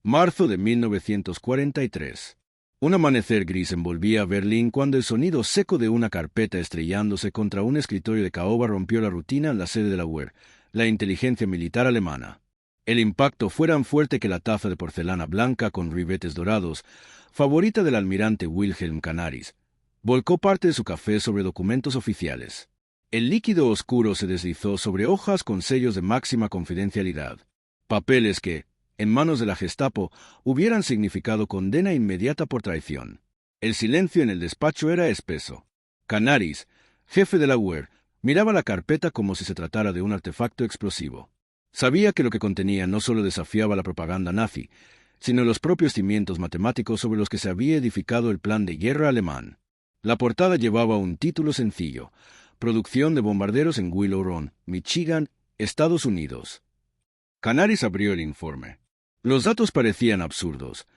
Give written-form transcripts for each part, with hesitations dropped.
Marzo de 1943. Un amanecer gris envolvía a Berlín cuando el sonido seco de una carpeta estrellándose contra un escritorio de caoba rompió la rutina en la sede de la UER, la inteligencia militar alemana. El impacto fue tan fuerte que la taza de porcelana blanca con ribetes dorados, favorita del almirante Wilhelm Canaris, volcó parte de su café sobre documentos oficiales. El líquido oscuro se deslizó sobre hojas con sellos de máxima confidencialidad. Papeles que, en manos de la Gestapo, hubieran significado condena inmediata por traición. El silencio en el despacho era espeso. Canaris, jefe de la UER, miraba la carpeta como si se tratara de un artefacto explosivo. Sabía que lo que contenía no solo desafiaba la propaganda nazi, sino los propios cimientos matemáticos sobre los que se había edificado el plan de guerra alemán. La portada llevaba un título sencillo: Producción de bombarderos en Willow Run, Michigan, Estados Unidos. Canaris abrió el informe. Los datos parecían absurdos.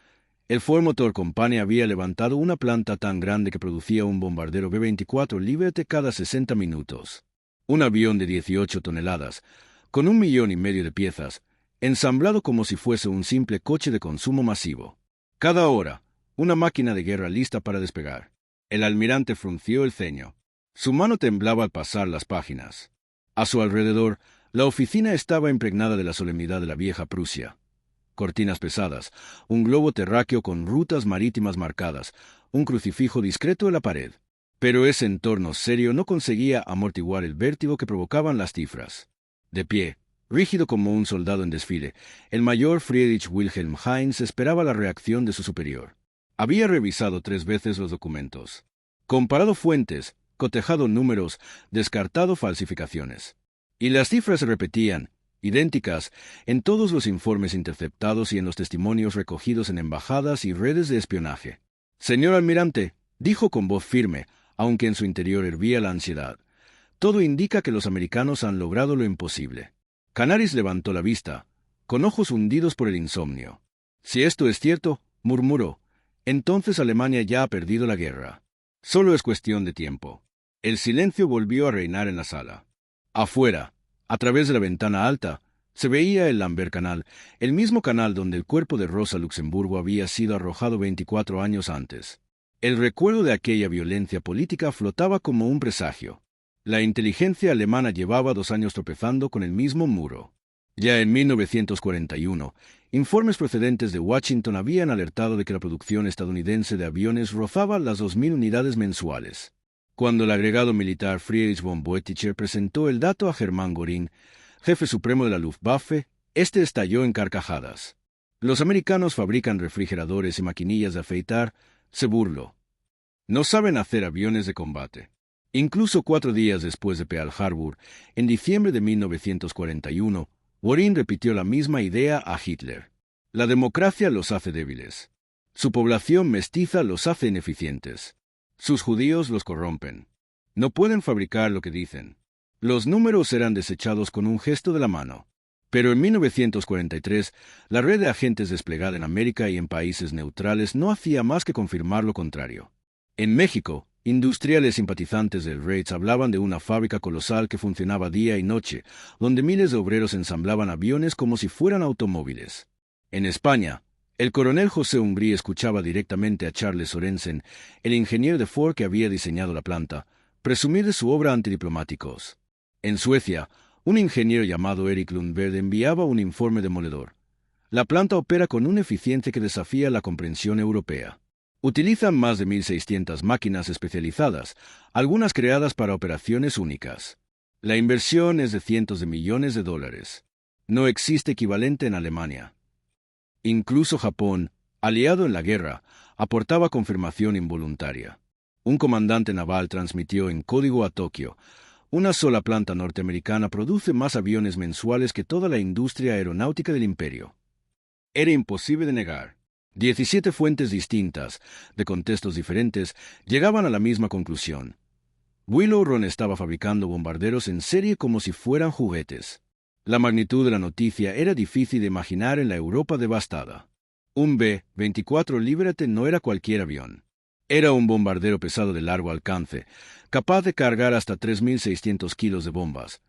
El Ford Motor Company había levantado una planta tan grande que producía un bombardero B-24 Liberty cada 60 minutos. Un avión de 18 toneladas, con 1,5 millones de piezas, ensamblado como si fuese un simple coche de consumo masivo. Cada hora, una máquina de guerra lista para despegar. El almirante frunció el ceño. Su mano temblaba al pasar las páginas. A su alrededor, la oficina estaba impregnada de la solemnidad de la vieja Prusia. Cortinas pesadas, un globo terráqueo con rutas marítimas marcadas, un crucifijo discreto en la pared. Pero ese entorno serio no conseguía amortiguar el vértigo que provocaban las cifras. De pie, rígido como un soldado en desfile, el mayor Friedrich Wilhelm Heinz esperaba la reacción de su superior. Había revisado 3 veces los documentos. Comparado fuentes, cotejado números, descartado falsificaciones. Y las cifras se repetían, idénticas, en todos los informes interceptados y en los testimonios recogidos en embajadas y redes de espionaje. «Señor almirante», dijo con voz firme, aunque en su interior hervía la ansiedad, «todo indica que los americanos han logrado lo imposible». Canaris levantó la vista, con ojos hundidos por el insomnio. «Si esto es cierto», murmuró, «entonces Alemania ya ha perdido la guerra. Solo es cuestión de tiempo». El silencio volvió a reinar en la sala. Afuera, a través de la ventana alta, se veía el Lambert Canal, el mismo canal donde el cuerpo de Rosa Luxemburgo había sido arrojado 24 años antes. El recuerdo de aquella violencia política flotaba como un presagio. La inteligencia alemana llevaba 2 años tropezando con el mismo muro. Ya en 1941, informes procedentes de Washington habían alertado de que la producción estadounidense de aviones rozaba las 2,000 unidades mensuales. Cuando el agregado militar Friedrich von Boeticher presentó el dato a Hermann Göring, jefe supremo de la Luftwaffe, este estalló en carcajadas. «Los americanos fabrican refrigeradores y maquinillas de afeitar», se burló. «No saben hacer aviones de combate». Incluso 4 días después de Pearl Harbor, en diciembre de 1941, Göring repitió la misma idea a Hitler. «La democracia los hace débiles. Su población mestiza los hace ineficientes. Sus judíos los corrompen. No pueden fabricar lo que dicen». Los números eran desechados con un gesto de la mano. Pero en 1943, la red de agentes desplegada en América y en países neutrales no hacía más que confirmar lo contrario. En México, industriales simpatizantes del Reich hablaban de una fábrica colosal que funcionaba día y noche, donde miles de obreros ensamblaban aviones como si fueran automóviles. En España, el coronel José Umbrí escuchaba directamente a Charles Sorensen, el ingeniero de Ford que había diseñado la planta, presumir de su obra antidiplomáticos. En Suecia, un ingeniero llamado Erik Lundberg enviaba un informe demoledor. La planta opera con una eficiencia que desafía la comprensión europea. Utilizan más de 1.600 máquinas especializadas, algunas creadas para operaciones únicas. La inversión es de cientos de millones de dólares. No existe equivalente en Alemania. Incluso Japón, aliado en la guerra, aportaba confirmación involuntaria. Un comandante naval transmitió en código a Tokio: «Una sola planta norteamericana produce más aviones mensuales que toda la industria aeronáutica del imperio». Era imposible de negar. 17 fuentes distintas, de contextos diferentes, llegaban a la misma conclusión. Willow Run estaba fabricando bombarderos en serie como si fueran juguetes. La magnitud de la noticia era difícil de imaginar en la Europa devastada. Un B-24 Liberty no era cualquier avión. Era un bombardero pesado de largo alcance, capaz de cargar hasta 3.600 kilos de bombas,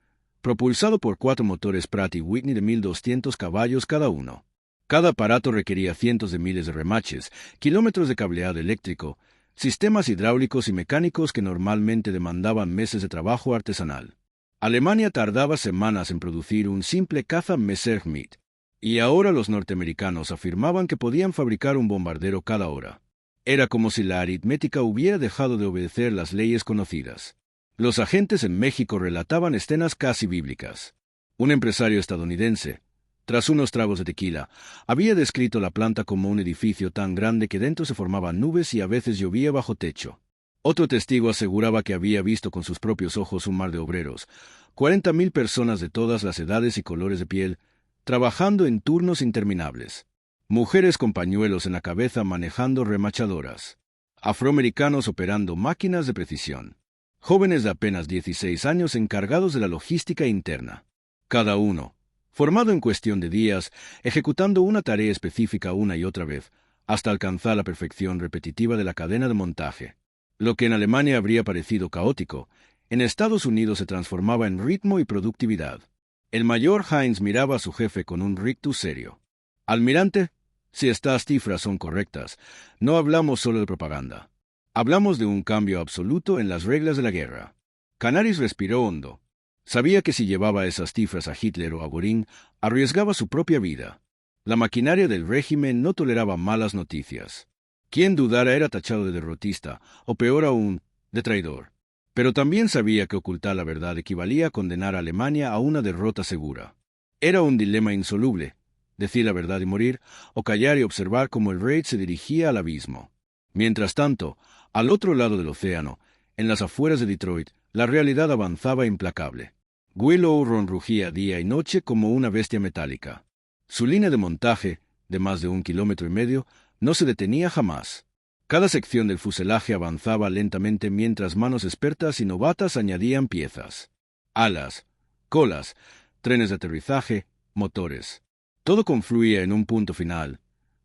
propulsado por 4 motores Pratt & Whitney de 1.200 caballos cada uno. Cada aparato requería cientos de miles de remaches, kilómetros de cableado eléctrico, sistemas hidráulicos y mecánicos que normalmente demandaban meses de trabajo artesanal. Alemania tardaba semanas en producir un simple caza Messerschmitt, y ahora los norteamericanos afirmaban que podían fabricar un bombardero cada hora. Era como si la aritmética hubiera dejado de obedecer las leyes conocidas. Los agentes en México relataban escenas casi bíblicas. Un empresario estadounidense, tras unos tragos de tequila, había descrito la planta como un edificio tan grande que dentro se formaban nubes y a veces llovía bajo techo. Otro testigo aseguraba que había visto con sus propios ojos un mar de obreros, 40,000 personas de todas las edades y colores de piel, trabajando en turnos interminables. Mujeres con pañuelos en la cabeza manejando remachadoras. Afroamericanos operando máquinas de precisión. Jóvenes de apenas 16 años encargados de la logística interna. Cada uno, formado en cuestión de días, ejecutando una tarea específica una y otra vez, hasta alcanzar la perfección repetitiva de la cadena de montaje. Lo que en Alemania habría parecido caótico, en Estados Unidos se transformaba en ritmo y productividad. El mayor Heinz miraba a su jefe con un rictus serio. «Almirante, si estas cifras son correctas, no hablamos solo de propaganda. Hablamos de un cambio absoluto en las reglas de la guerra». Canaris respiró hondo. Sabía que si llevaba esas cifras a Hitler o a Göring, arriesgaba su propia vida. La maquinaria del régimen no toleraba malas noticias. Quien dudara era tachado de derrotista, o peor aún, de traidor. Pero también sabía que ocultar la verdad equivalía a condenar a Alemania a una derrota segura. Era un dilema insoluble, decir la verdad y morir, o callar y observar cómo el Reich se dirigía al abismo. Mientras tanto, al otro lado del océano, en las afueras de Detroit, la realidad avanzaba implacable. Willow rugía día y noche como una bestia metálica. Su línea de montaje, de más de 1,5 kilómetros, no se detenía jamás. Cada sección del fuselaje avanzaba lentamente mientras manos expertas y novatas añadían piezas. Alas, colas, trenes de aterrizaje, motores. Todo confluía en un punto final,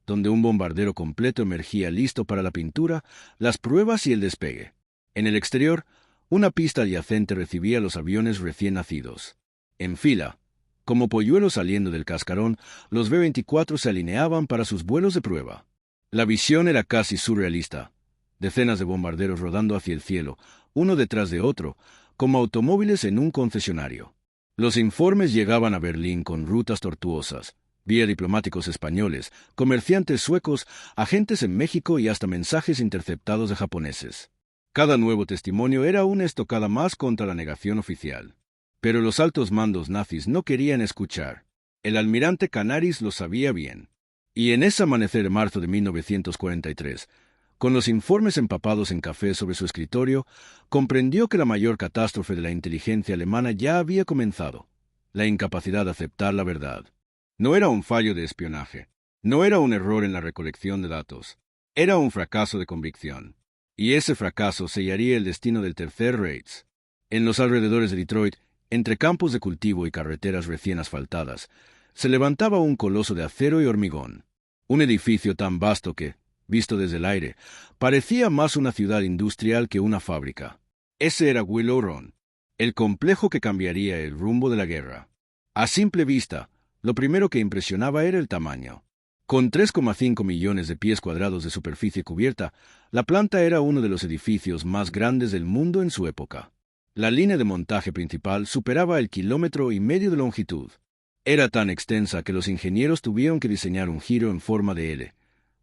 donde un bombardero completo emergía listo para la pintura, las pruebas y el despegue. En el exterior, una pista adyacente recibía los aviones recién nacidos. En fila, como polluelos saliendo del cascarón, los B-24 se alineaban para sus vuelos de prueba. La visión era casi surrealista. Decenas de bombarderos rodando hacia el cielo, uno detrás de otro, como automóviles en un concesionario. Los informes llegaban a Berlín con rutas tortuosas, vía diplomáticos españoles, comerciantes suecos, agentes en México y hasta mensajes interceptados de japoneses. Cada nuevo testimonio era una estocada más contra la negación oficial. Pero los altos mandos nazis no querían escuchar. El almirante Canaris lo sabía bien. Y en ese amanecer de marzo de 1943, con los informes empapados en café sobre su escritorio, comprendió que la mayor catástrofe de la inteligencia alemana ya había comenzado: la incapacidad de aceptar la verdad. No era un fallo de espionaje, no era un error en la recolección de datos, era un fracaso de convicción. Y ese fracaso sellaría el destino del Tercer Reich. En los alrededores de Detroit, entre campos de cultivo y carreteras recién asfaltadas, se levantaba un coloso de acero y hormigón. Un edificio tan vasto que, visto desde el aire, parecía más una ciudad industrial que una fábrica. Ese era Willow Run, el complejo que cambiaría el rumbo de la guerra. A simple vista, lo primero que impresionaba era el tamaño. Con 3,5 millones de pies cuadrados de superficie cubierta, la planta era uno de los edificios más grandes del mundo en su época. La línea de montaje principal superaba el 1,5 kilómetros de longitud. Era tan extensa que los ingenieros tuvieron que diseñar un giro en forma de L,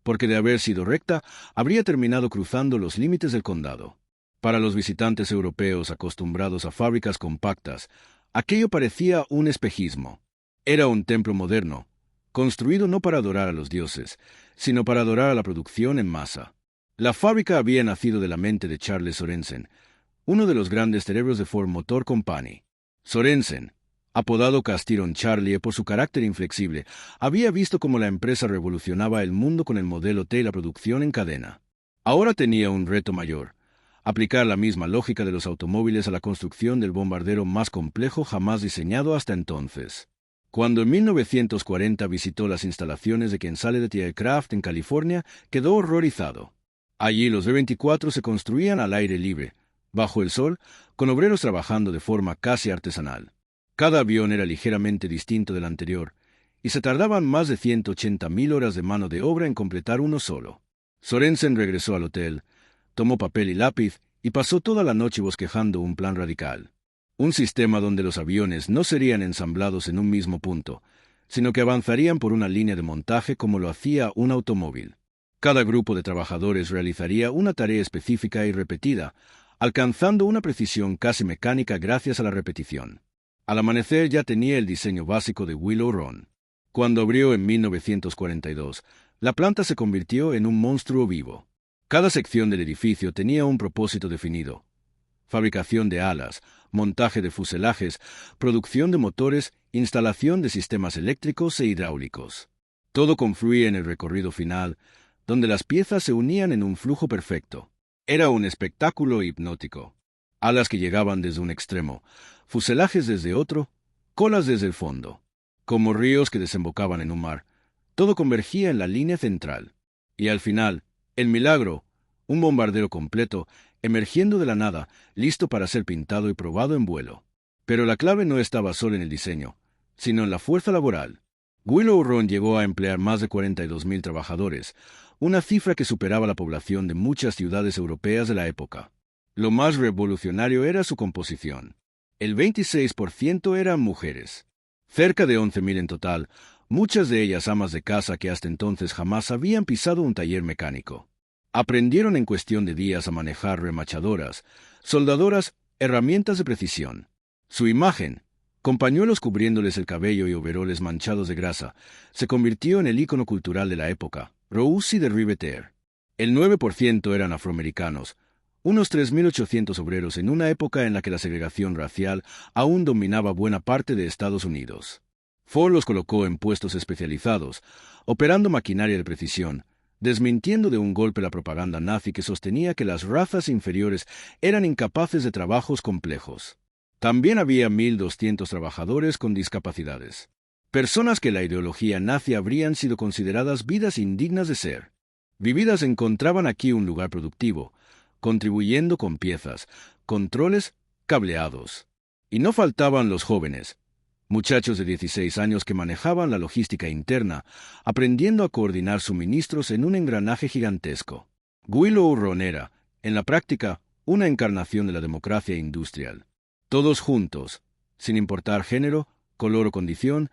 porque de haber sido recta, habría terminado cruzando los límites del condado. Para los visitantes europeos acostumbrados a fábricas compactas, aquello parecía un espejismo. Era un templo moderno, construido no para adorar a los dioses, sino para adorar a la producción en masa. La fábrica había nacido de la mente de Charles Sorensen, uno de los grandes cerebros de Ford Motor Company. Sorensen, apodado Castiron Charlie por su carácter inflexible, había visto cómo la empresa revolucionaba el mundo con el modelo T y la producción en cadena. Ahora tenía un reto mayor: aplicar la misma lógica de los automóviles a la construcción del bombardero más complejo jamás diseñado hasta entonces. Cuando en 1940 visitó las instalaciones de Consolidated Aircraft en California, quedó horrorizado. Allí los B-24 se construían al aire libre, bajo el sol, con obreros trabajando de forma casi artesanal. Cada avión era ligeramente distinto del anterior, y se tardaban más de 180.000 horas de mano de obra en completar uno solo. Sorensen regresó al hotel, tomó papel y lápiz y pasó toda la noche bosquejando un plan radical. Un sistema donde los aviones no serían ensamblados en un mismo punto, sino que avanzarían por una línea de montaje como lo hacía un automóvil. Cada grupo de trabajadores realizaría una tarea específica y repetida, alcanzando una precisión casi mecánica gracias a la repetición. Al amanecer ya tenía el diseño básico de Willow Run. Cuando abrió en 1942, la planta se convirtió en un monstruo vivo. Cada sección del edificio tenía un propósito definido: fabricación de alas, montaje de fuselajes, producción de motores, instalación de sistemas eléctricos e hidráulicos. Todo confluía en el recorrido final, donde las piezas se unían en un flujo perfecto. Era un espectáculo hipnótico. Alas que llegaban desde un extremo, fuselajes desde otro, colas desde el fondo. Como ríos que desembocaban en un mar, todo convergía en la línea central. Y al final, el milagro, un bombardero completo, emergiendo de la nada, listo para ser pintado y probado en vuelo. Pero la clave no estaba solo en el diseño, sino en la fuerza laboral. Willow Run llegó a emplear más de 42.000 trabajadores, una cifra que superaba la población de muchas ciudades europeas de la época. Lo más revolucionario era su composición. El 26% eran mujeres. Cerca de 11.000 en total, muchas de ellas amas de casa que hasta entonces jamás habían pisado un taller mecánico. Aprendieron en cuestión de días a manejar remachadoras, soldadoras, herramientas de precisión. Su imagen, con pañuelos cubriéndoles el cabello y overoles manchados de grasa, se convirtió en el ícono cultural de la época, Roussy de Riveter. El 9% eran afroamericanos, unos 3.800 obreros en una época en la que la segregación racial aún dominaba buena parte de Estados Unidos. Ford los colocó en puestos especializados, operando maquinaria de precisión, desmintiendo de un golpe la propaganda nazi que sostenía que las razas inferiores eran incapaces de trabajos complejos. También había 1.200 trabajadores con discapacidades. Personas que la ideología nazi habrían sido consideradas vidas indignas de ser. Vividas encontraban aquí un lugar productivo, contribuyendo con piezas, controles, cableados. Y no faltaban los jóvenes, muchachos de 16 años que manejaban la logística interna, aprendiendo a coordinar suministros en un engranaje gigantesco. Willow Run era, en la práctica, una encarnación de la democracia industrial. Todos juntos, sin importar género, color o condición,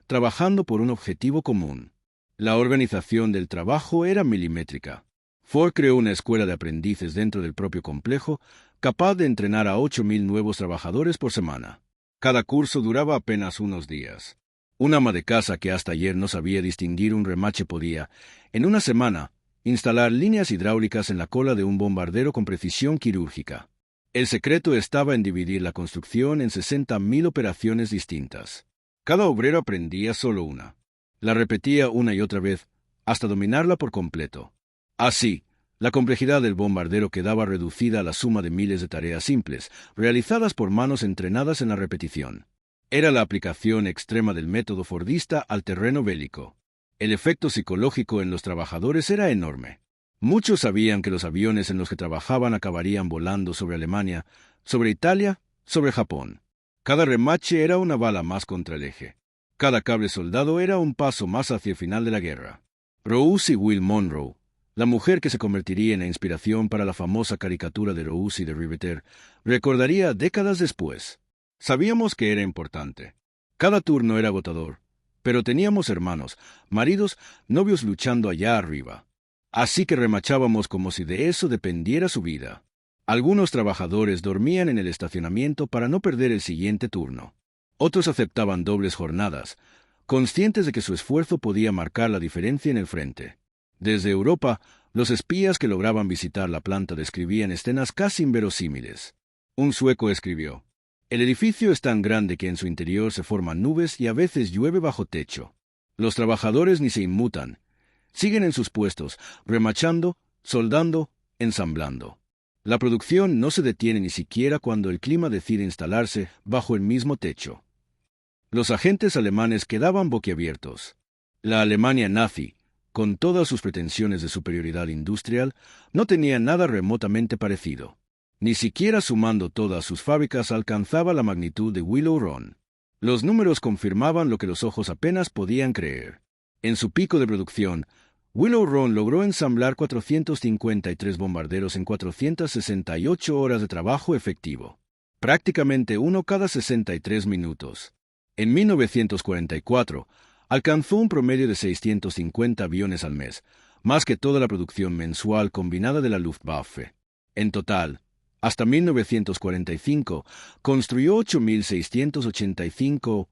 trabajando por un objetivo común. La organización del trabajo era milimétrica. Ford creó una escuela de aprendices dentro del propio complejo, capaz de entrenar a 8.000 nuevos trabajadores por semana. Cada curso duraba apenas unos días. Un ama de casa que hasta ayer no sabía distinguir un remache podía, en una semana, instalar líneas hidráulicas en la cola de un bombardero con precisión quirúrgica. El secreto estaba en dividir la construcción en 60.000 operaciones distintas. Cada obrero aprendía solo una. La repetía una y otra vez, hasta dominarla por completo. Así, la complejidad del bombardero quedaba reducida a la suma de miles de tareas simples, realizadas por manos entrenadas en la repetición. Era la aplicación extrema del método fordista al terreno bélico. El efecto psicológico en los trabajadores era enorme. Muchos sabían que los aviones en los que trabajaban acabarían volando sobre Alemania, sobre Italia, sobre Japón. Cada remache era una bala más contra el eje. Cada cable soldado era un paso más hacia el final de la guerra. Roussy Will Monroe, la mujer que se convertiría en la inspiración para la famosa caricatura de Roussy de Riveter, recordaría décadas después: sabíamos que era importante. Cada turno era agotador, pero teníamos hermanos, maridos, novios luchando allá arriba. Así que remachábamos como si de eso dependiera su vida. Algunos trabajadores dormían en el estacionamiento para no perder el siguiente turno. Otros aceptaban dobles jornadas, conscientes de que su esfuerzo podía marcar la diferencia en el frente. Desde Europa, los espías que lograban visitar la planta describían escenas casi inverosímiles. Un sueco escribió: «El edificio es tan grande que en su interior se forman nubes y a veces llueve bajo techo. Los trabajadores ni se inmutan. Siguen en sus puestos, remachando, soldando, ensamblando. La producción no se detiene ni siquiera cuando el clima decide instalarse bajo el mismo techo». Los agentes alemanes quedaban boquiabiertos. La Alemania nazi, con todas sus pretensiones de superioridad industrial, no tenía nada remotamente parecido. Ni siquiera sumando todas sus fábricas alcanzaba la magnitud de Willow Run. Los números confirmaban lo que los ojos apenas podían creer. En su pico de producción, Willow Run logró ensamblar 453 bombarderos en 468 horas de trabajo efectivo, prácticamente uno cada 63 minutos. En 1944, alcanzó un promedio de 650 aviones al mes, más que toda la producción mensual combinada de la Luftwaffe. En total, hasta 1945, construyó 8.685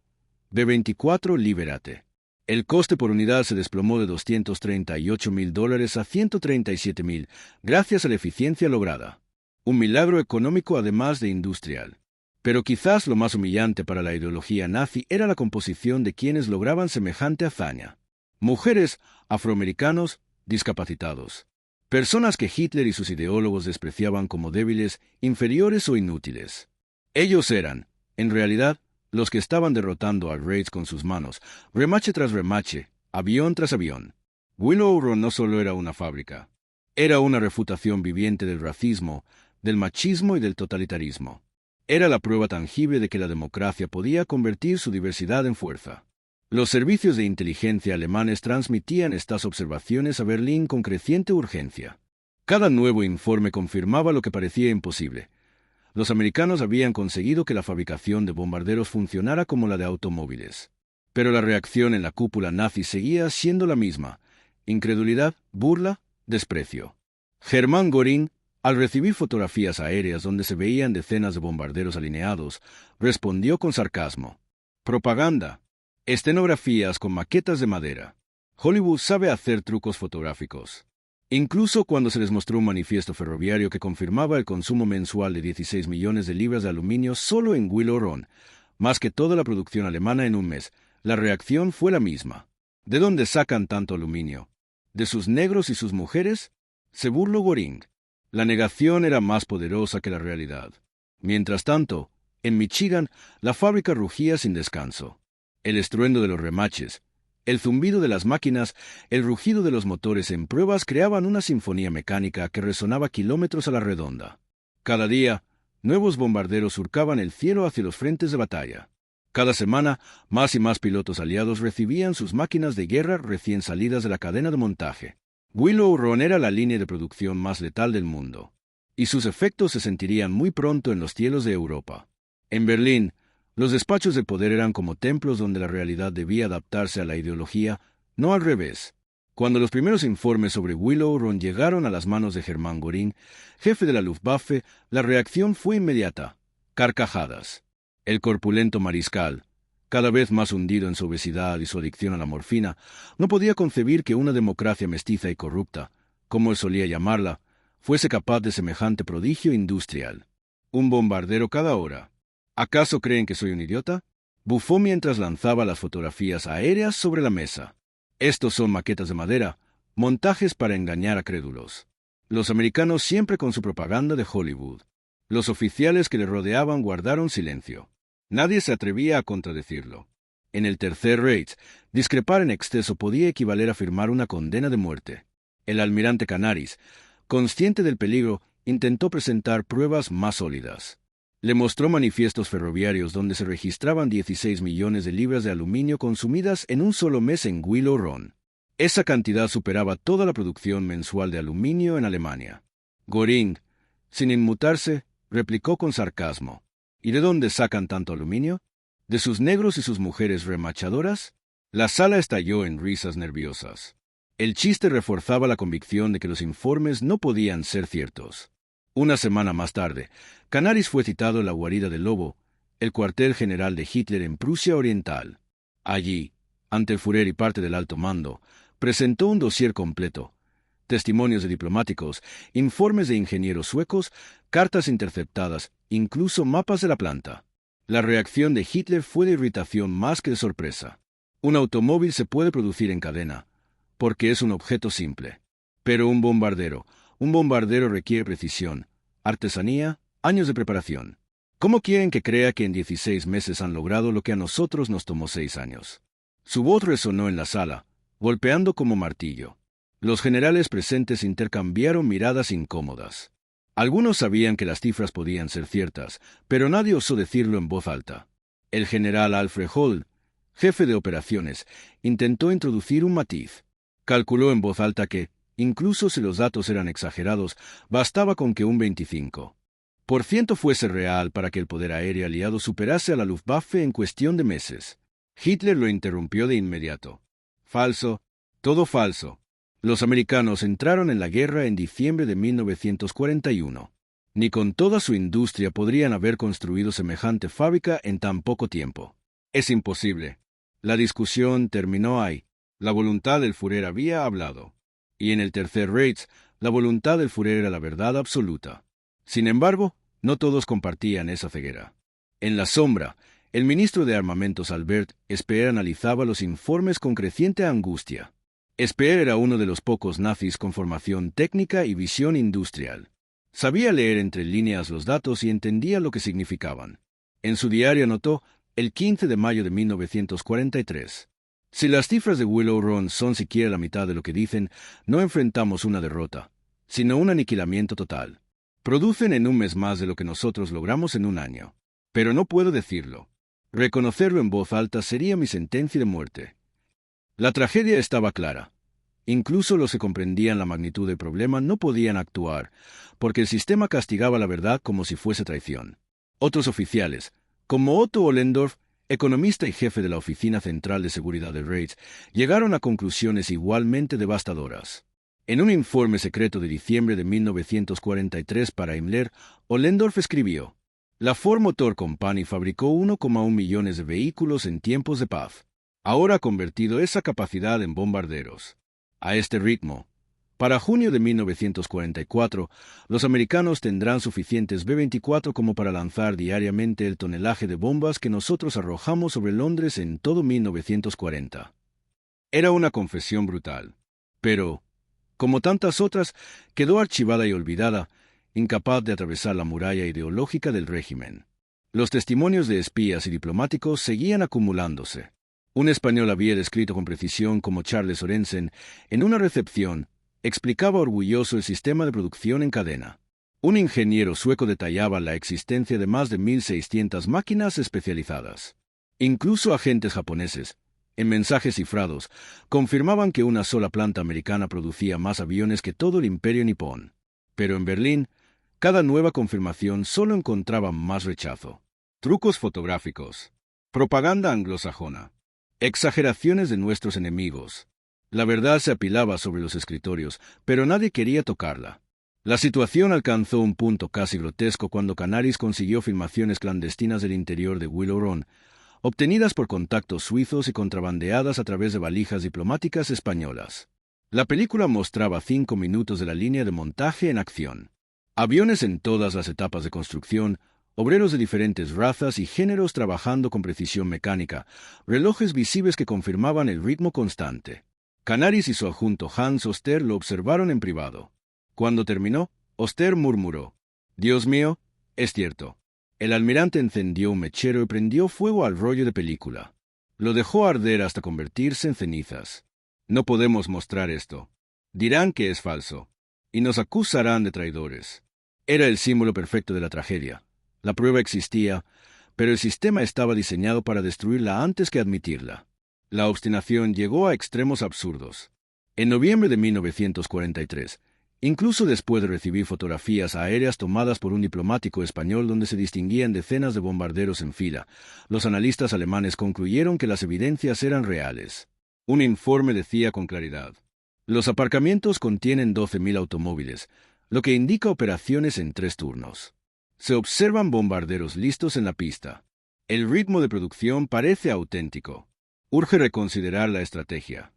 B-24 Liberate. El coste por unidad se desplomó de $238.000 a $137.000, gracias a la eficiencia lograda. Un milagro económico además de industrial. Pero quizás lo más humillante para la ideología nazi era la composición de quienes lograban semejante hazaña. Mujeres, afroamericanos, discapacitados. Personas que Hitler y sus ideólogos despreciaban como débiles, inferiores o inútiles. Ellos eran, en realidad, los que estaban derrotando a Raids con sus manos, remache tras remache, avión tras avión. Willow Run no solo era una fábrica. Era una refutación viviente del racismo, del machismo y del totalitarismo. Era la prueba tangible de que la democracia podía convertir su diversidad en fuerza. Los servicios de inteligencia alemanes transmitían estas observaciones a Berlín con creciente urgencia. Cada nuevo informe confirmaba lo que parecía imposible. Los americanos habían conseguido que la fabricación de bombarderos funcionara como la de automóviles. Pero la reacción en la cúpula nazi seguía siendo la misma: incredulidad, burla, desprecio. Hermann Göring, al recibir fotografías aéreas donde se veían decenas de bombarderos alineados, respondió con sarcasmo: propaganda. Escenografías con maquetas de madera. Hollywood sabe hacer trucos fotográficos. Incluso cuando se les mostró un manifiesto ferroviario que confirmaba el consumo mensual de 16 millones de libras de aluminio solo en Willow Run, más que toda la producción alemana en un mes, la reacción fue la misma. ¿De dónde sacan tanto aluminio? ¿De sus negros y sus mujeres? Se burló Göring. La negación era más poderosa que la realidad. Mientras tanto, en Michigan, la fábrica rugía sin descanso. El estruendo de los remaches, el zumbido de las máquinas, el rugido de los motores en pruebas creaban una sinfonía mecánica que resonaba kilómetros a la redonda. Cada día, nuevos bombarderos surcaban el cielo hacia los frentes de batalla. Cada semana, más y más pilotos aliados recibían sus máquinas de guerra recién salidas de la cadena de montaje. Willow Run era la línea de producción más letal del mundo, y sus efectos se sentirían muy pronto en los cielos de Europa. En Berlín, los despachos de poder eran como templos donde la realidad debía adaptarse a la ideología, no al revés. Cuando los primeros informes sobre Willow Run llegaron a las manos de Hermann Göring, jefe de la Luftwaffe, la reacción fue inmediata: carcajadas. El corpulento mariscal, cada vez más hundido en su obesidad y su adicción a la morfina, no podía concebir que una democracia mestiza y corrupta, como él solía llamarla, fuese capaz de semejante prodigio industrial. Un bombardero cada hora. ¿Acaso creen que soy un idiota? Bufó mientras lanzaba las fotografías aéreas sobre la mesa. Estos son maquetas de madera, montajes para engañar a crédulos. Los americanos siempre con su propaganda de Hollywood. Los oficiales que le rodeaban guardaron silencio. Nadie se atrevía a contradecirlo. En el Tercer Reich, discrepar en exceso podía equivaler a firmar una condena de muerte. El almirante Canaris, consciente del peligro, intentó presentar pruebas más sólidas. Le mostró manifiestos ferroviarios donde se registraban 16 millones de libras de aluminio consumidas en un solo mes en Willow Run. Esa cantidad superaba toda la producción mensual de aluminio en Alemania. Göring, sin inmutarse, replicó con sarcasmo: ¿y de dónde sacan tanto aluminio? ¿De sus negros y sus mujeres remachadoras? La sala estalló en risas nerviosas. El chiste reforzaba la convicción de que los informes no podían ser ciertos. Una semana más tarde, Canaris fue citado en la guarida del Lobo, el cuartel general de Hitler en Prusia Oriental. Allí, ante el Führer y parte del alto mando, presentó un dossier completo: testimonios de diplomáticos, informes de ingenieros suecos, cartas interceptadas, incluso mapas de la planta. La reacción de Hitler fue de irritación más que de sorpresa. Un automóvil se puede producir en cadena, porque es un objeto simple. Pero un bombardero requiere precisión, artesanía, años de preparación. ¿Cómo quieren que crea que en 16 meses han logrado lo que a nosotros nos tomó 6 años? Su voz resonó en la sala, golpeando como martillo. Los generales presentes intercambiaron miradas incómodas. Algunos sabían que las cifras podían ser ciertas, pero nadie osó decirlo en voz alta. El general Alfred Holt, jefe de operaciones, intentó introducir un matiz. Calculó en voz alta que, incluso si los datos eran exagerados, bastaba con que un 25% fuese real para que el poder aéreo aliado superase a la Luftwaffe en cuestión de meses. Hitler lo interrumpió de inmediato. Falso, todo falso. Los americanos entraron en la guerra en diciembre de 1941. Ni con toda su industria podrían haber construido semejante fábrica en tan poco tiempo. Es imposible. La discusión terminó ahí. La voluntad del Führer había hablado. Y en el Tercer Reich, la voluntad del Führer era la verdad absoluta. Sin embargo, no todos compartían esa ceguera. En la sombra, el ministro de Armamentos Albert Speer analizaba los informes con creciente angustia. Speer era uno de los pocos nazis con formación técnica y visión industrial. Sabía leer entre líneas los datos y entendía lo que significaban. En su diario anotó, el 15 de mayo de 1943. Si las cifras de Willow Run son siquiera la mitad de lo que dicen, no enfrentamos una derrota, sino un aniquilamiento total. Producen en un mes más de lo que nosotros logramos en un año. Pero no puedo decirlo. Reconocerlo en voz alta sería mi sentencia de muerte. La tragedia estaba clara. Incluso los que comprendían la magnitud del problema no podían actuar, porque el sistema castigaba la verdad como si fuese traición. Otros oficiales, como Otto Ollendorf, economista y jefe de la Oficina Central de Seguridad del Reich, llegaron a conclusiones igualmente devastadoras. En un informe secreto de diciembre de 1943 para Himmler, Ollendorf escribió: la Ford Motor Company fabricó 1,1 millones de vehículos en tiempos de paz. Ahora ha convertido esa capacidad en bombarderos. A este ritmo, para junio de 1944, los americanos tendrán suficientes B-24 como para lanzar diariamente el tonelaje de bombas que nosotros arrojamos sobre Londres en todo 1940. Era una confesión brutal, pero, como tantas otras, quedó archivada y olvidada, incapaz de atravesar la muralla ideológica del régimen. Los testimonios de espías y diplomáticos seguían acumulándose. Un español había descrito con precisión cómo Charles Sorensen, en una recepción, explicaba orgulloso el sistema de producción en cadena. Un ingeniero sueco detallaba la existencia de más de 1.600 máquinas especializadas. Incluso agentes japoneses, en mensajes cifrados, confirmaban que una sola planta americana producía más aviones que todo el imperio nipón. Pero en Berlín, cada nueva confirmación solo encontraba más rechazo. Trucos fotográficos. Propaganda anglosajona. Exageraciones de nuestros enemigos. La verdad se apilaba sobre los escritorios, pero nadie quería tocarla. La situación alcanzó un punto casi grotesco cuando Canaris consiguió filmaciones clandestinas del interior de Willow Run, obtenidas por contactos suizos y contrabandeadas a través de valijas diplomáticas españolas. La película mostraba 5 minutos de la línea de montaje en acción. Aviones en todas las etapas de construcción, obreros de diferentes razas y géneros trabajando con precisión mecánica, relojes visibles que confirmaban el ritmo constante. Canaris y su adjunto Hans Oster lo observaron en privado. Cuando terminó, Oster murmuró: «Dios mío, es cierto». El almirante encendió un mechero y prendió fuego al rollo de película. Lo dejó arder hasta convertirse en cenizas. «No podemos mostrar esto. Dirán que es falso. Y nos acusarán de traidores». Era el símbolo perfecto de la tragedia. La prueba existía, pero el sistema estaba diseñado para destruirla antes que admitirla. La obstinación llegó a extremos absurdos. En noviembre de 1943, incluso después de recibir fotografías aéreas tomadas por un diplomático español donde se distinguían decenas de bombarderos en fila, los analistas alemanes concluyeron que las evidencias eran reales. Un informe decía con claridad: los aparcamientos contienen 12.000 automóviles, lo que indica operaciones en 3 turnos. Se observan bombarderos listos en la pista. El ritmo de producción parece auténtico. Urge reconsiderar la estrategia.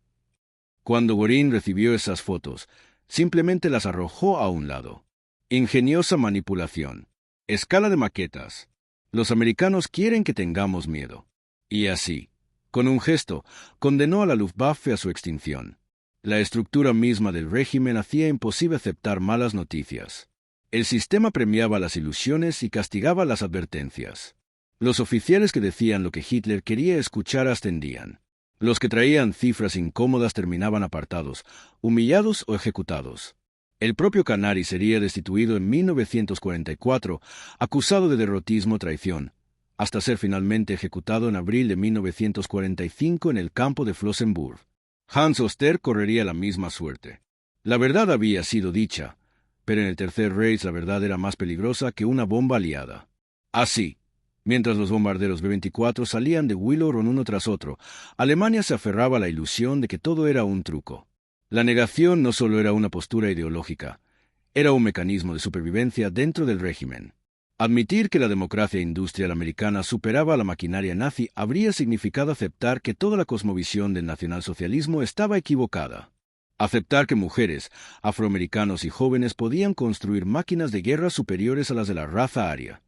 Cuando Göring recibió esas fotos, simplemente las arrojó a un lado. Ingeniosa manipulación. Escala de maquetas. Los americanos quieren que tengamos miedo. Y así, con un gesto, condenó a la Luftwaffe a su extinción. La estructura misma del régimen hacía imposible aceptar malas noticias. El sistema premiaba las ilusiones y castigaba las advertencias. Los oficiales que decían lo que Hitler quería escuchar ascendían. Los que traían cifras incómodas terminaban apartados, humillados o ejecutados. El propio Canaris sería destituido en 1944, acusado de derrotismo, traición, hasta ser finalmente ejecutado en abril de 1945 en el campo de Flossenbürg. Hans Oster correría la misma suerte. La verdad había sido dicha, pero en el Tercer Reich la verdad era más peligrosa que una bomba aliada. Así, mientras los bombarderos B-24 salían de Willow Run uno tras otro, Alemania se aferraba a la ilusión de que todo era un truco. La negación no solo era una postura ideológica, era un mecanismo de supervivencia dentro del régimen. Admitir que la democracia industrial americana superaba a la maquinaria nazi habría significado aceptar que toda la cosmovisión del nacionalsocialismo estaba equivocada. Aceptar que mujeres, afroamericanos y jóvenes podían construir máquinas de guerra superiores a las de la raza aria.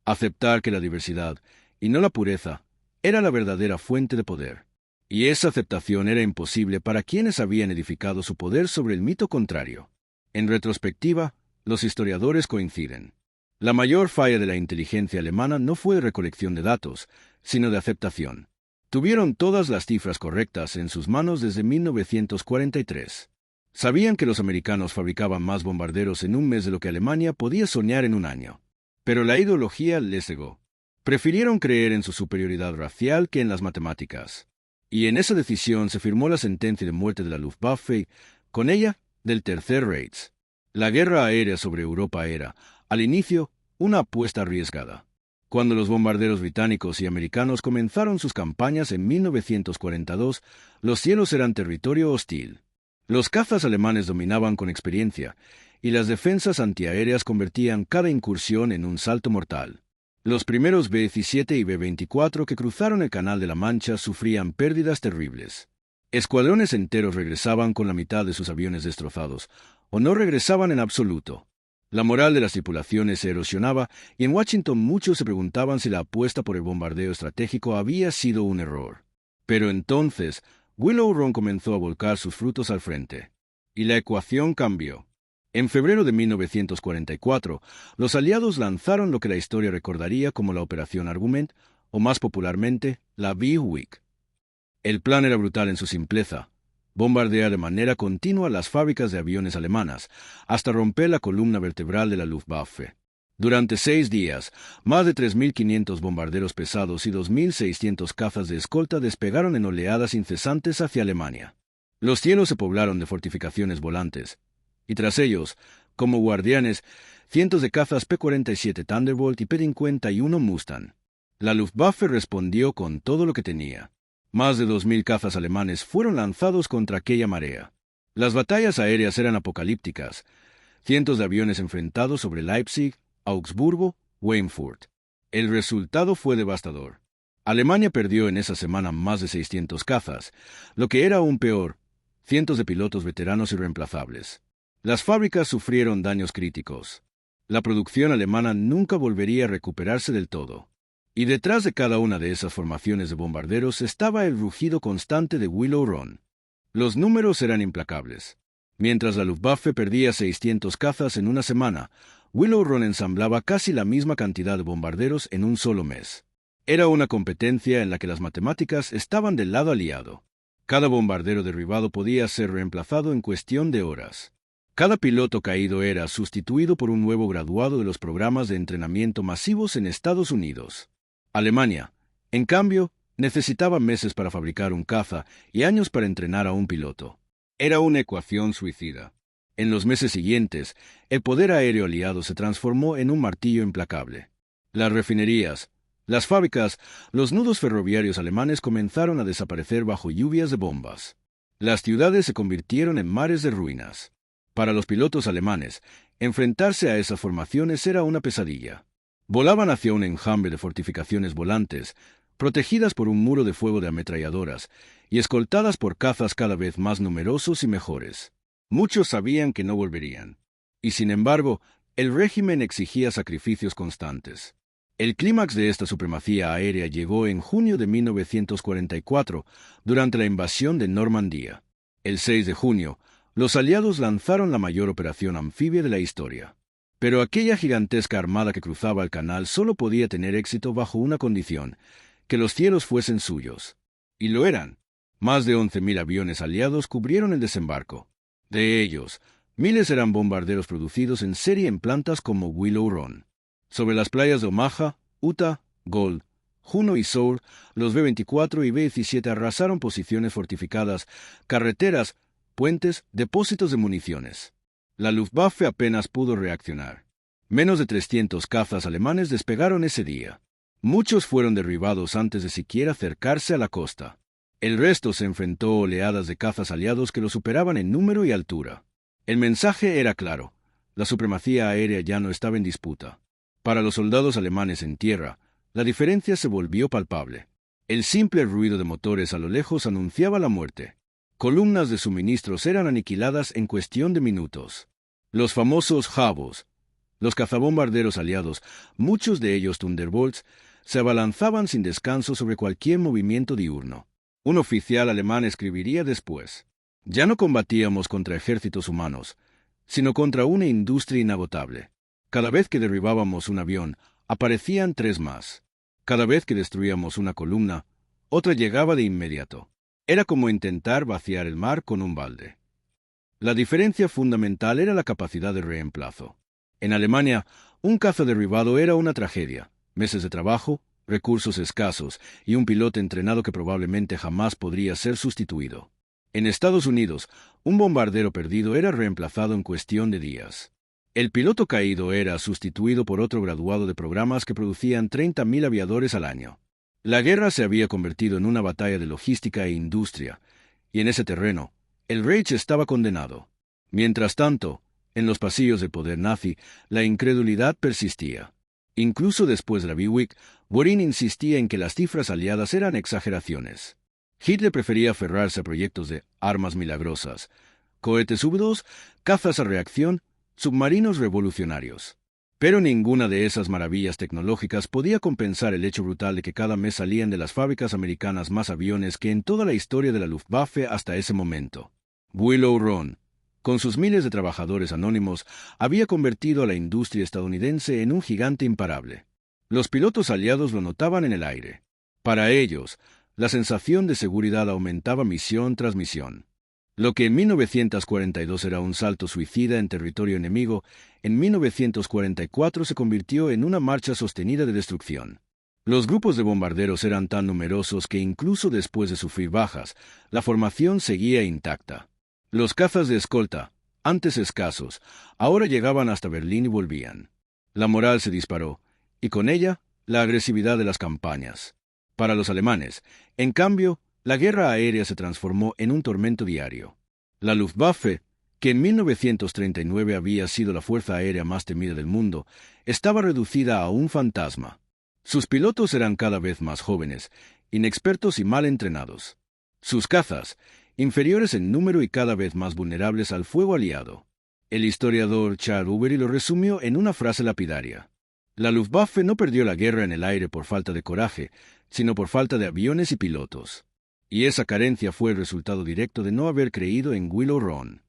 Aceptar que la diversidad, y no la pureza, era la verdadera fuente de poder. Y esa aceptación era imposible para quienes habían edificado su poder sobre el mito contrario. En retrospectiva, los historiadores coinciden. La mayor falla de la inteligencia alemana no fue de recolección de datos, sino de aceptación. Tuvieron todas las cifras correctas en sus manos desde 1943. Sabían que los americanos fabricaban más bombarderos en un mes de lo que Alemania podía soñar en un año. Pero la ideología les cegó. Prefirieron creer en su superioridad racial que en las matemáticas. Y en esa decisión se firmó la sentencia de muerte de la Luftwaffe, y, con ella, del Tercer Reich. La guerra aérea sobre Europa era, al inicio, una apuesta arriesgada. Cuando los bombarderos británicos y americanos comenzaron sus campañas en 1942, los cielos eran territorio hostil. Los cazas alemanes dominaban con experiencia, y las defensas antiaéreas convertían cada incursión en un salto mortal. Los primeros B-17 y B-24 que cruzaron el Canal de la Mancha sufrían pérdidas terribles. Escuadrones enteros regresaban con la mitad de sus aviones destrozados, o no regresaban en absoluto. La moral de las tripulaciones se erosionaba y en Washington muchos se preguntaban si la apuesta por el bombardeo estratégico había sido un error. Pero entonces, Willow Run comenzó a volcar sus frutos al frente. Y la ecuación cambió. En febrero de 1944, los aliados lanzaron lo que la historia recordaría como la Operación Argument, o más popularmente, la V-Week. El plan era brutal en su simpleza: bombardear de manera continua las fábricas de aviones alemanas, hasta romper la columna vertebral de la Luftwaffe. Durante 6 días, más de 3.500 bombarderos pesados y 2.600 cazas de escolta despegaron en oleadas incesantes hacia Alemania. Los cielos se poblaron de fortificaciones volantes, y tras ellos, como guardianes, cientos de cazas P-47 Thunderbolt y P-51 Mustang. La Luftwaffe respondió con todo lo que tenía. Más de 2.000 cazas alemanes fueron lanzados contra aquella marea. Las batallas aéreas eran apocalípticas. Cientos de aviones enfrentados sobre Leipzig, Augsburgo, Schweinfurt. El resultado fue devastador. Alemania perdió en esa semana más de 600 cazas, lo que era aún peor, cientos de pilotos veteranos irreemplazables. Las fábricas sufrieron daños críticos. La producción alemana nunca volvería a recuperarse del todo. Y detrás de cada una de esas formaciones de bombarderos estaba el rugido constante de Willow Run. Los números eran implacables. Mientras la Luftwaffe perdía 600 cazas en una semana, Willow Run ensamblaba casi la misma cantidad de bombarderos en un solo mes. Era una competencia en la que las matemáticas estaban del lado aliado. Cada bombardero derribado podía ser reemplazado en cuestión de horas. Cada piloto caído era sustituido por un nuevo graduado de los programas de entrenamiento masivos en Estados Unidos. Alemania, en cambio, necesitaba meses para fabricar un caza y años para entrenar a un piloto. Era una ecuación suicida. En los meses siguientes, el poder aéreo aliado se transformó en un martillo implacable. Las refinerías, las fábricas, los nudos ferroviarios alemanes comenzaron a desaparecer bajo lluvias de bombas. Las ciudades se convirtieron en mares de ruinas. Para los pilotos alemanes, enfrentarse a esas formaciones era una pesadilla. Volaban hacia un enjambre de fortificaciones volantes, protegidas por un muro de fuego de ametralladoras y escoltadas por cazas cada vez más numerosos y mejores. Muchos sabían que no volverían. Y sin embargo, el régimen exigía sacrificios constantes. El clímax de esta supremacía aérea llegó en junio de 1944, durante la invasión de Normandía. El 6 de junio, los aliados lanzaron la mayor operación anfibia de la historia. Pero aquella gigantesca armada que cruzaba el canal solo podía tener éxito bajo una condición: que los cielos fuesen suyos. Y lo eran. Más de 11.000 aviones aliados cubrieron el desembarco. De ellos, miles eran bombarderos producidos en serie en plantas como Willow Run. Sobre las playas de Omaha, Utah, Gold, Juno y Soul, los B-24 y B-17 arrasaron posiciones fortificadas, carreteras, puentes, depósitos de municiones. La Luftwaffe apenas pudo reaccionar. Menos de 300 cazas alemanes despegaron ese día. Muchos fueron derribados antes de siquiera acercarse a la costa. El resto se enfrentó a oleadas de cazas aliados que lo superaban en número y altura. El mensaje era claro. La supremacía aérea ya no estaba en disputa. Para los soldados alemanes en tierra, la diferencia se volvió palpable. El simple ruido de motores a lo lejos anunciaba la muerte. Columnas de suministros eran aniquiladas en cuestión de minutos. Los famosos Habos, los cazabombarderos aliados, muchos de ellos Thunderbolts, se abalanzaban sin descanso sobre cualquier movimiento diurno. Un oficial alemán escribiría después: «Ya no combatíamos contra ejércitos humanos, sino contra una industria inagotable. Cada vez que derribábamos un avión, aparecían 3 más. Cada vez que destruíamos una columna, otra llegaba de inmediato. Era como intentar vaciar el mar con un balde». La diferencia fundamental era la capacidad de reemplazo. En Alemania, un caza derribado era una tragedia. Meses de trabajo, recursos escasos y un piloto entrenado que probablemente jamás podría ser sustituido. En Estados Unidos, un bombardero perdido era reemplazado en cuestión de días. El piloto caído era sustituido por otro graduado de programas que producían 30.000 aviadores al año. La guerra se había convertido en una batalla de logística e industria, y en ese terreno, el Reich estaba condenado. Mientras tanto, en los pasillos del poder nazi, la incredulidad persistía. Incluso después de la Week, Göring insistía en que las cifras aliadas eran exageraciones. Hitler prefería aferrarse a proyectos de armas milagrosas, cohetes húmedos, cazas a reacción, submarinos revolucionarios. Pero ninguna de esas maravillas tecnológicas podía compensar el hecho brutal de que cada mes salían de las fábricas americanas más aviones que en toda la historia de la Luftwaffe hasta ese momento. Willow Run, con sus miles de trabajadores anónimos, había convertido a la industria estadounidense en un gigante imparable. Los pilotos aliados lo notaban en el aire. Para ellos, la sensación de seguridad aumentaba misión tras misión. Lo que en 1942 era un salto suicida en territorio enemigo, en 1944 se convirtió en una marcha sostenida de destrucción. Los grupos de bombarderos eran tan numerosos que incluso después de sufrir bajas, la formación seguía intacta. Los cazas de escolta, antes escasos, ahora llegaban hasta Berlín y volvían. La moral se disparó, y con ella, la agresividad de las campañas. Para los alemanes, en cambio, la guerra aérea se transformó en un tormento diario. La Luftwaffe, que en 1939 había sido la fuerza aérea más temida del mundo, estaba reducida a un fantasma. Sus pilotos eran cada vez más jóvenes, inexpertos y mal entrenados. Sus cazas, inferiores en número y cada vez más vulnerables al fuego aliado. El historiador Charles Ubery lo resumió en una frase lapidaria: «La Luftwaffe no perdió la guerra en el aire por falta de coraje, sino por falta de aviones y pilotos». Y esa carencia fue el resultado directo de no haber creído en Willow Run.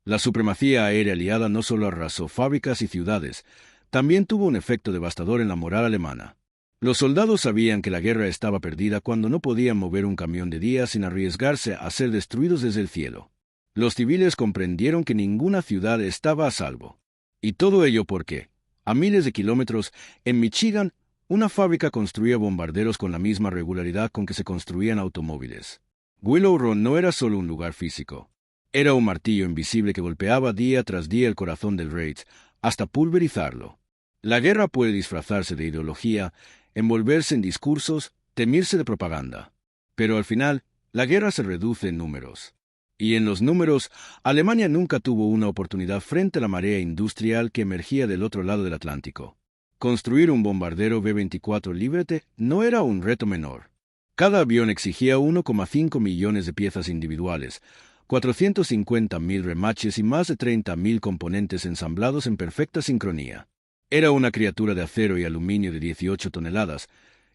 La supremacía aérea aliada no solo arrasó fábricas y ciudades, también tuvo un efecto devastador en la moral alemana. Los soldados sabían que la guerra estaba perdida cuando no podían mover un camión de día sin arriesgarse a ser destruidos desde el cielo. Los civiles comprendieron que ninguna ciudad estaba a salvo. Y todo ello porque, a miles de kilómetros, en Michigan, una fábrica construía bombarderos con la misma regularidad con que se construían automóviles. Willow Run no era solo un lugar físico. Era un martillo invisible que golpeaba día tras día el corazón del Reich, hasta pulverizarlo. La guerra puede disfrazarse de ideología, envolverse en discursos, temirse de propaganda. Pero al final, la guerra se reduce en números. Y en los números, Alemania nunca tuvo una oportunidad frente a la marea industrial que emergía del otro lado del Atlántico. Construir un bombardero B-24 Liberty no era un reto menor. Cada avión exigía 1,5 millones de piezas individuales, 450.000 remaches y más de 30.000 componentes ensamblados en perfecta sincronía. Era una criatura de acero y aluminio de 18 toneladas,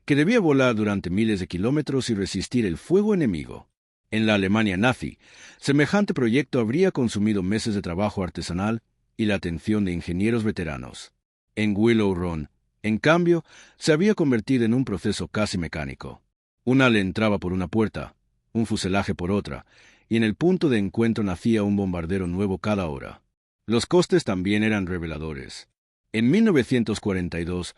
que debía volar durante miles de kilómetros y resistir el fuego enemigo. En la Alemania nazi, semejante proyecto habría consumido meses de trabajo artesanal y la atención de ingenieros veteranos. En Willow Run, en cambio, se había convertido en un proceso casi mecánico. Un ala entraba por una puerta, un fuselaje por otra, y en el punto de encuentro nacía un bombardero nuevo cada hora. Los costes también eran reveladores. En 1942,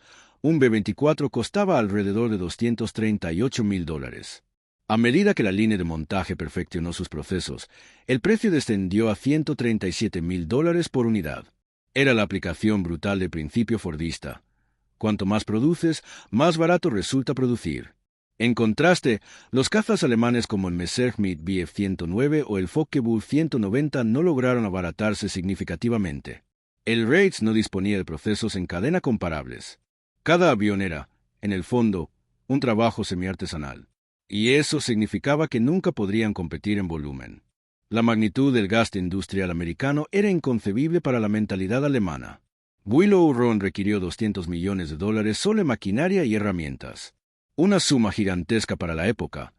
Un B-24 costaba alrededor de $238,000. A medida que la línea de montaje perfeccionó sus procesos, el precio descendió a $137,000 por unidad. Era la aplicación brutal del principio fordista. Cuanto más produces, más barato resulta producir. En contraste, los cazas alemanes como el Messerschmitt Bf 109 o el Focke-Wulf 190 no lograron abaratarse significativamente. El Reitz no disponía de procesos en cadena comparables. Cada avión era, en el fondo, un trabajo semiartesanal. Y eso significaba que nunca podrían competir en volumen. La magnitud del gasto industrial americano era inconcebible para la mentalidad alemana. Willow Run requirió $200 millones solo en maquinaria y herramientas. Una suma gigantesca para la época,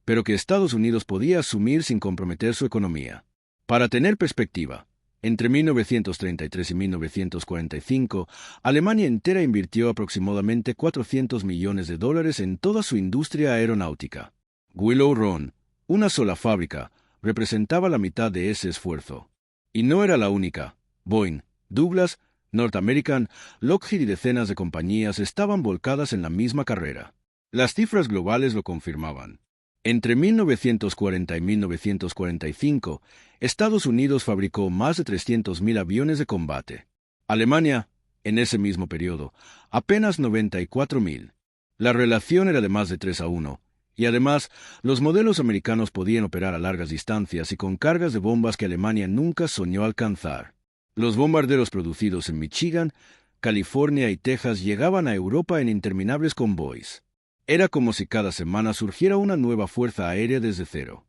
pero que Estados Unidos podía asumir sin comprometer su economía. Para tener perspectiva, entre 1933 y 1945, Alemania entera invirtió aproximadamente $400 millones en toda su industria aeronáutica. Willow Run, una sola fábrica, representaba la mitad de ese esfuerzo. Y no era la única. Boeing, Douglas, North American, Lockheed y decenas de compañías estaban volcadas en la misma carrera. Las cifras globales lo confirmaban. Entre 1940 y 1945, Estados Unidos fabricó más de 300,000 aviones de combate. Alemania, en ese mismo periodo, apenas 94,000. La relación era de más de 3-1, y además, los modelos americanos podían operar a largas distancias y con cargas de bombas que Alemania nunca soñó alcanzar. Los bombarderos producidos en Michigan, California y Texas llegaban a Europa en interminables convoys. Era como si cada semana surgiera una nueva fuerza aérea desde cero.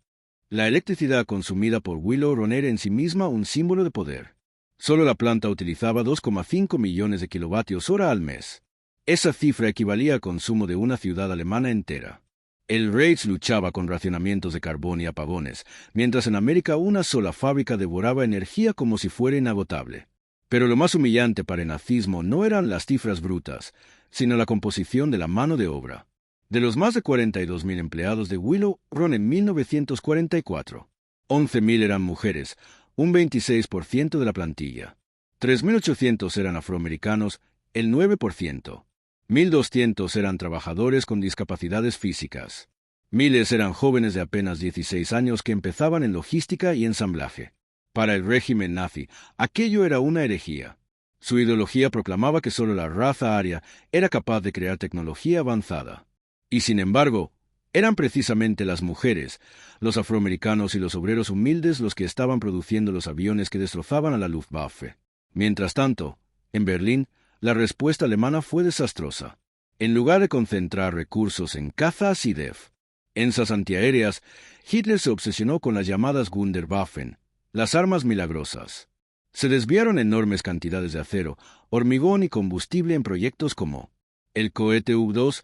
La electricidad consumida por Willow Run era en sí misma un símbolo de poder. Solo la planta utilizaba 2,5 millones de kilovatios-hora al mes. Esa cifra equivalía al consumo de una ciudad alemana entera. El Reich luchaba con racionamientos de carbón y apagones, mientras en América una sola fábrica devoraba energía como si fuera inagotable. Pero lo más humillante para el nazismo no eran las cifras brutas, sino la composición de la mano de obra. De los más de 42,000 empleados de Willow Run en 1944, 11,000 eran mujeres, un 26% de la plantilla. 3,800 eran afroamericanos, el 9%. 1,200 eran trabajadores con discapacidades físicas. Miles eran jóvenes de apenas 16 años que empezaban en logística y ensamblaje. Para el régimen nazi, aquello era una herejía. Su ideología proclamaba que solo la raza aria era capaz de crear tecnología avanzada. Y sin embargo, eran precisamente las mujeres, los afroamericanos y los obreros humildes los que estaban produciendo los aviones que destrozaban a la Luftwaffe. Mientras tanto, en Berlín, la respuesta alemana fue desastrosa. En lugar de concentrar recursos en cazas y defensas antiaéreas, Hitler se obsesionó con las llamadas Wunderwaffen, las armas milagrosas. Se desviaron enormes cantidades de acero, hormigón y combustible en proyectos como el cohete U-2,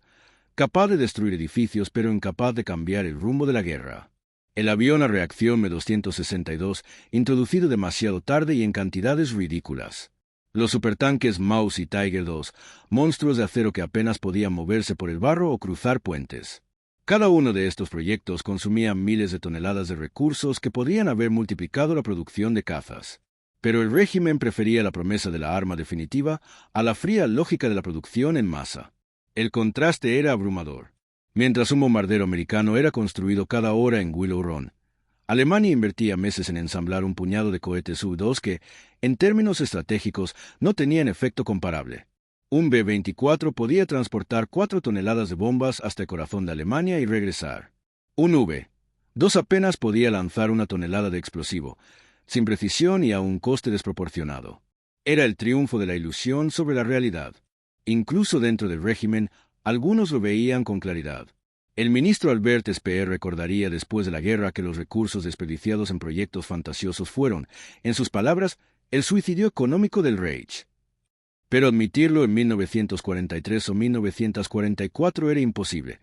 capaz de destruir edificios pero incapaz de cambiar el rumbo de la guerra. El avión a reacción M-262, introducido demasiado tarde y en cantidades ridículas. Los supertanques Maus y Tiger II, monstruos de acero que apenas podían moverse por el barro o cruzar puentes. Cada uno de estos proyectos consumía miles de toneladas de recursos que podrían haber multiplicado la producción de cazas. Pero el régimen prefería la promesa de la arma definitiva a la fría lógica de la producción en masa. El contraste era abrumador. Mientras un bombardero americano era construido cada hora en Willow Run, Alemania invertía meses en ensamblar un puñado de cohetes U-2 que, en términos estratégicos, no tenían efecto comparable. Un B-24 podía transportar 4 toneladas de bombas hasta el corazón de Alemania y regresar. Un V-2 apenas podía lanzar 1 tonelada de explosivo, sin precisión y a un coste desproporcionado. Era el triunfo de la ilusión sobre la realidad. Incluso dentro del régimen, algunos lo veían con claridad. El ministro Albert Speer recordaría después de la guerra que los recursos desperdiciados en proyectos fantasiosos fueron, en sus palabras, el suicidio económico del Reich. Pero admitirlo en 1943 o 1944 era imposible.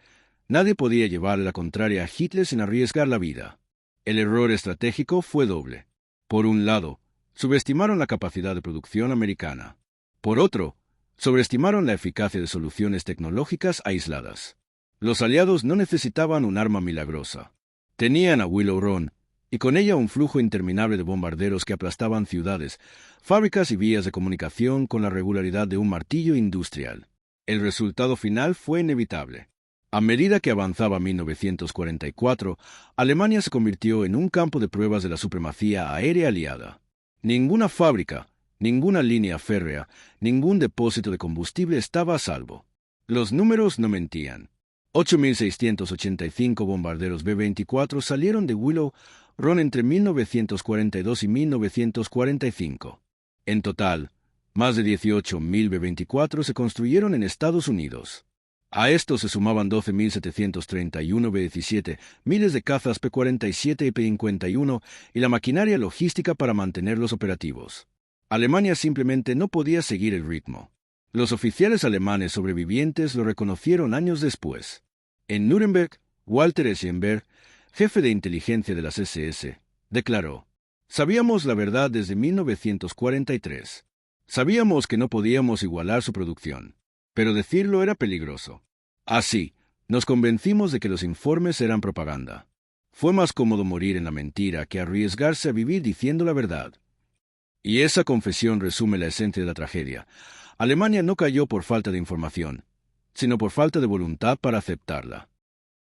Nadie podía llevarle la contraria a Hitler sin arriesgar la vida. El error estratégico fue doble. Por un lado, subestimaron la capacidad de producción americana. Por otro, sobreestimaron la eficacia de soluciones tecnológicas aisladas. Los aliados no necesitaban un arma milagrosa. Tenían a Willow Run, y con ella un flujo interminable de bombarderos que aplastaban ciudades, fábricas y vías de comunicación con la regularidad de un martillo industrial. El resultado final fue inevitable. A medida que avanzaba 1944, Alemania se convirtió en un campo de pruebas de la supremacía aérea aliada. Ninguna fábrica, ninguna línea férrea, ningún depósito de combustible estaba a salvo. Los números no mentían. 8.685 bombarderos B-24 salieron de Willow Run entre 1942 y 1945. En total, más de 18.000 B-24 se construyeron en Estados Unidos. A esto se sumaban 12.731 B-17, miles de cazas P-47 y P-51 y la maquinaria logística para mantenerlos operativos. Alemania simplemente no podía seguir el ritmo. Los oficiales alemanes sobrevivientes lo reconocieron años después. En Nuremberg, Walter Eisenberg, jefe de inteligencia de las SS, declaró: «Sabíamos la verdad desde 1943. Sabíamos que no podíamos igualar su producción, pero decirlo era peligroso. Así, nos convencimos de que los informes eran propaganda. Fue más cómodo morir en la mentira que arriesgarse a vivir diciendo la verdad». Y esa confesión resume la esencia de la tragedia. Alemania no cayó por falta de información, sino por falta de voluntad para aceptarla.